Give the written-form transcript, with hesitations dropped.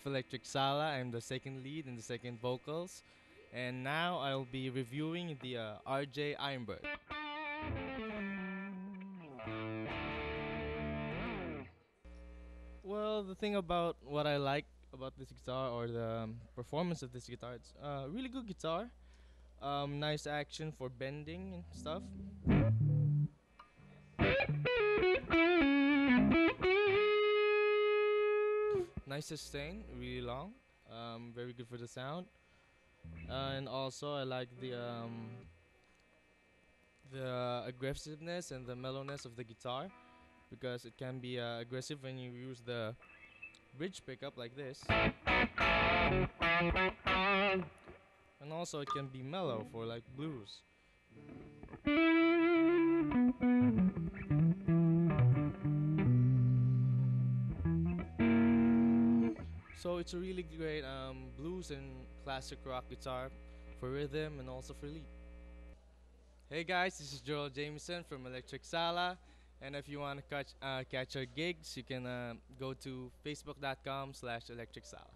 of Electric Sala. I'm the second lead and the second vocals. And now I'll be reviewing the RJ Ironbird. Well, the thing about what I like about this guitar or the performance of this guitar, it's a really good guitar. Nice action for bending and stuff. Nice sustain, really long. Very good for the sound. And also I like the aggressiveness and the mellowness of the guitar because it can be aggressive when you use the bridge pickup like this, and also it can be mellow for like blues. So it's a really great blues and classic rock guitar for rhythm and also for lead. Hey guys, this is Joel Jameson from Electric Sala, and if you want to catch our gigs, you can go to facebook.com/electricsala.